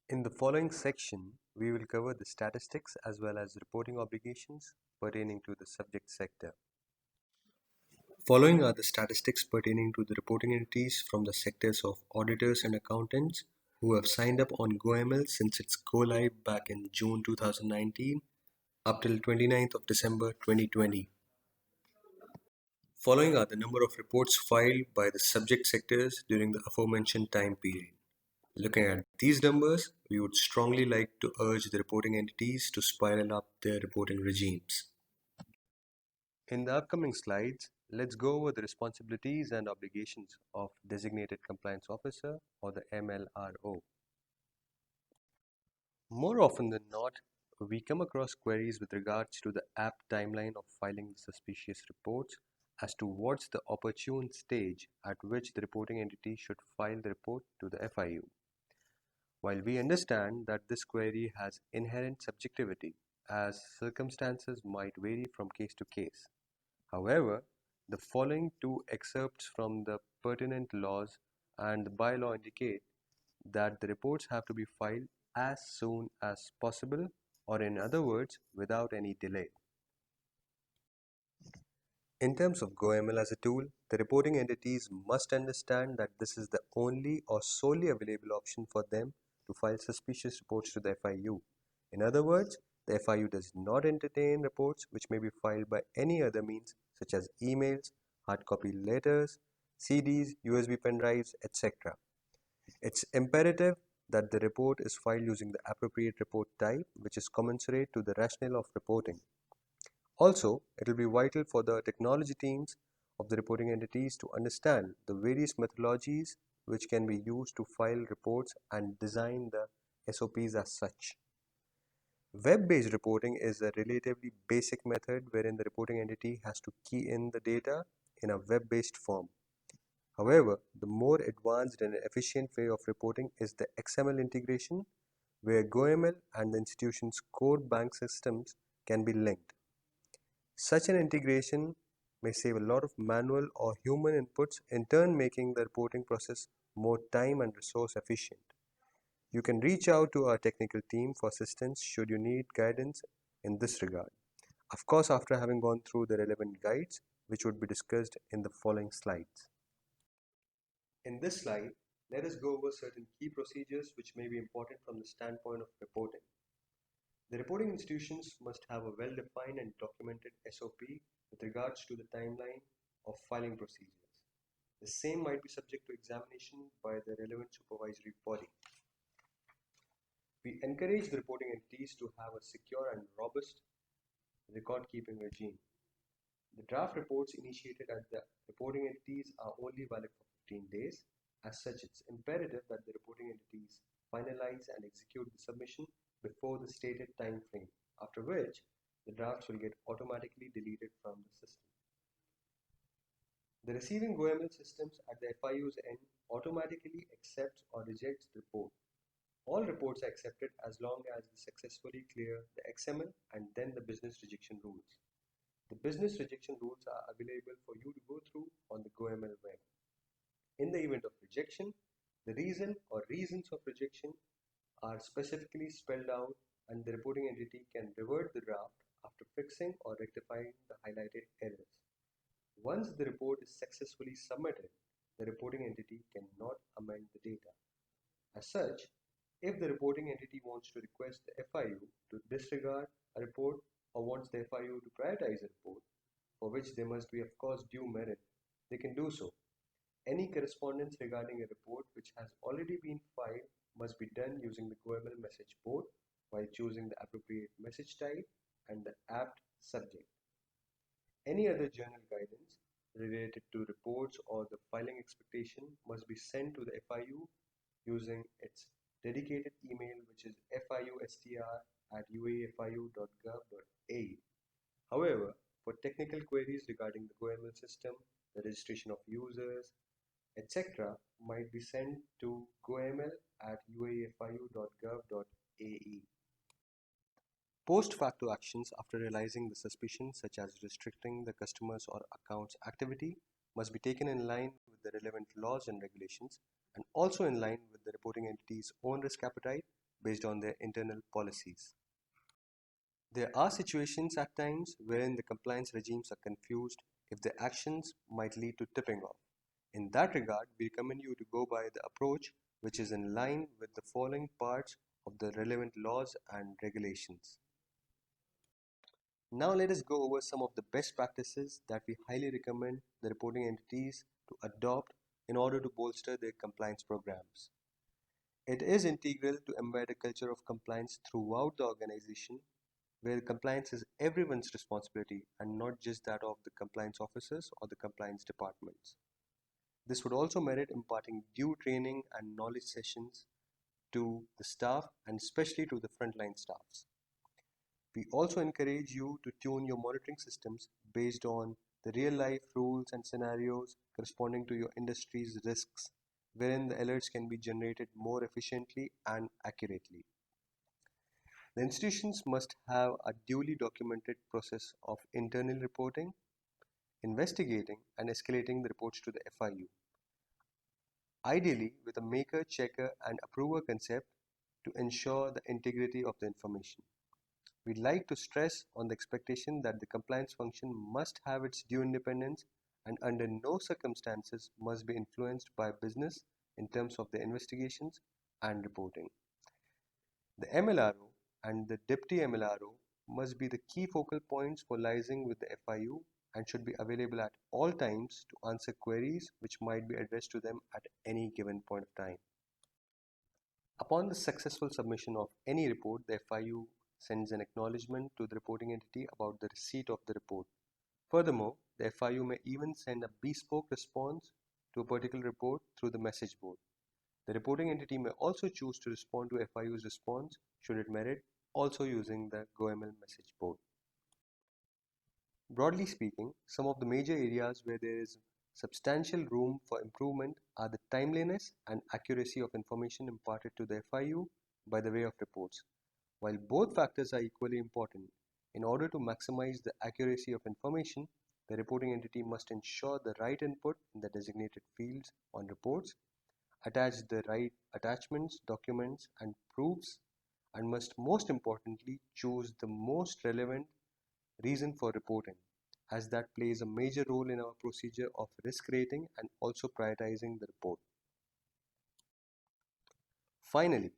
In the following section, we will cover the statistics as well as reporting obligations pertaining to the subject sector. Following are the statistics pertaining to the reporting entities from the sectors of auditors and accountants who have signed up on GoML since its go live back in June 2019 up till 29th of December 2020. Following are the number of reports filed by the subject sectors during the aforementioned time period. Looking at these numbers, we would strongly like to urge the reporting entities to spiral up their reporting regimes. In the upcoming slides, let's go over the responsibilities and obligations of Designated Compliance Officer or the MLRO. More often than not, we come across queries with regards to the apt timeline of filing the suspicious reports as to what's the opportune stage at which the reporting entity should file the report to the FIU. While we understand that this query has inherent subjectivity, as circumstances might vary from case to case. However, the following two excerpts from the pertinent laws and the bylaw indicate that the reports have to be filed as soon as possible, or in other words, without any delay. In terms of GoML as a tool, the reporting entities must understand that this is the only or solely available option for them to file suspicious reports to the FIU. In other words, the FIU does not entertain reports which may be filed by any other means such as emails, hard copy letters, CDs, USB pen drives, etc. It's imperative that the report is filed using the appropriate report type which is commensurate to the rationale of reporting. Also, it will be vital for the technology teams of the reporting entities to understand the various methodologies which can be used to file reports and design the SOPs as such. Web-based reporting is a relatively basic method wherein the reporting entity has to key in the data in a web-based form. However, the more advanced and efficient way of reporting is the XML integration, where GoML and the institution's core bank systems can be linked. Such an integration may save a lot of manual or human inputs, in turn making the reporting process more time and resource efficient. You can reach out to our technical team for assistance should you need guidance in this regard. Of course, after having gone through the relevant guides, which would be discussed in the following slides. In this slide, let us go over certain key procedures which may be important from the standpoint of reporting. The reporting institutions must have a well-defined and documented SOP with regards to the timeline of filing procedures. The same might be subject to examination by the relevant supervisory body. We encourage the reporting entities to have a secure and robust record-keeping regime. The draft reports initiated at the reporting entities are only valid for 15 days. As such, it's imperative that the reporting entities finalize and execute the submission before the stated time frame, after which the drafts will get automatically deleted from the system. The receiving GoML systems at the FIU's end automatically accepts or rejects the report. All reports are accepted as long as they successfully clear the XML and then the business rejection rules. The business rejection rules are available for you to go through on the GoML web. In the event of rejection, the reason or reasons of rejection are specifically spelled out, and the reporting entity can revert the draft after fixing or rectifying the highlighted errors. Once the report is successfully submitted, the reporting entity cannot amend the data. As such, if the reporting entity wants to request the FIU to disregard a report or wants the FIU to prioritize a report, for which there must be of course due merit, they can do so. Any correspondence regarding a report which has already been filed must be done using the GoML message board while choosing the appropriate message type and the apt subject. Any other journal guidance related to reports or the filing expectation must be sent to the FIU using its dedicated email, which is fiustr@uaefiu.gov.ae. However, for technical queries regarding the GoML system, the registration of users, etc., might be sent to goml@uaefiu.gov.ae. Post facto actions after realizing the suspicion, such as restricting the customer's or account's activity, must be taken in line with the relevant laws and regulations and also in line with the reporting entity's own risk appetite based on their internal policies. There are situations at times wherein the compliance regimes are confused if their actions might lead to tipping off. In that regard, we recommend you to go by the approach which is in line with the following parts of the relevant laws and regulations. Now let us go over some of the best practices that we highly recommend the reporting entities to adopt in order to bolster their compliance programs. It is integral to embed a culture of compliance throughout the organization where compliance is everyone's responsibility and not just that of the compliance officers or the compliance departments. This would also merit imparting due training and knowledge sessions to the staff and especially to the frontline staffs. We also encourage you to tune your monitoring systems based on the real life rules and scenarios corresponding to your industry's risks, wherein the alerts can be generated more efficiently and accurately. The institutions must have a duly documented process of internal reporting, investigating, and escalating the reports to the FIU, ideally with a maker, checker, and approver concept to ensure the integrity of the information. We'd like to stress on the expectation that the compliance function must have its due independence and under no circumstances must be influenced by business in terms of the investigations and reporting. The MLRO and the Deputy MLRO must be the key focal points for liaising with the FIU and should be available at all times to answer queries which might be addressed to them at any given point of time. Upon the successful submission of any report, the FIU sends an acknowledgement to the reporting entity about the receipt of the report. Furthermore, the FIU may even send a bespoke response to a particular report through the message board. The reporting entity may also choose to respond to FIU's response, should it merit, also using the GoML message board. Broadly speaking, some of the major areas where there is substantial room for improvement are the timeliness and accuracy of information imparted to the FIU by the way of reports. While both factors are equally important, in order to maximize the accuracy of information, the reporting entity must ensure the right input in the designated fields on reports, attach the right attachments, documents, and proofs, and must most importantly choose the most relevant reason for reporting, as that plays a major role in our procedure of risk rating and also prioritizing the report. Finally,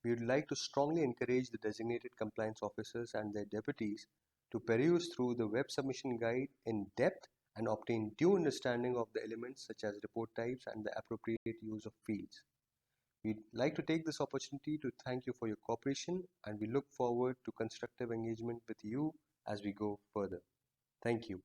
we would like to strongly encourage the designated compliance officers and their deputies to peruse through the web submission guide in depth and obtain due understanding of the elements such as report types and the appropriate use of fields. We'd like to take this opportunity to thank you for your cooperation, and we look forward to constructive engagement with you as we go further. Thank you.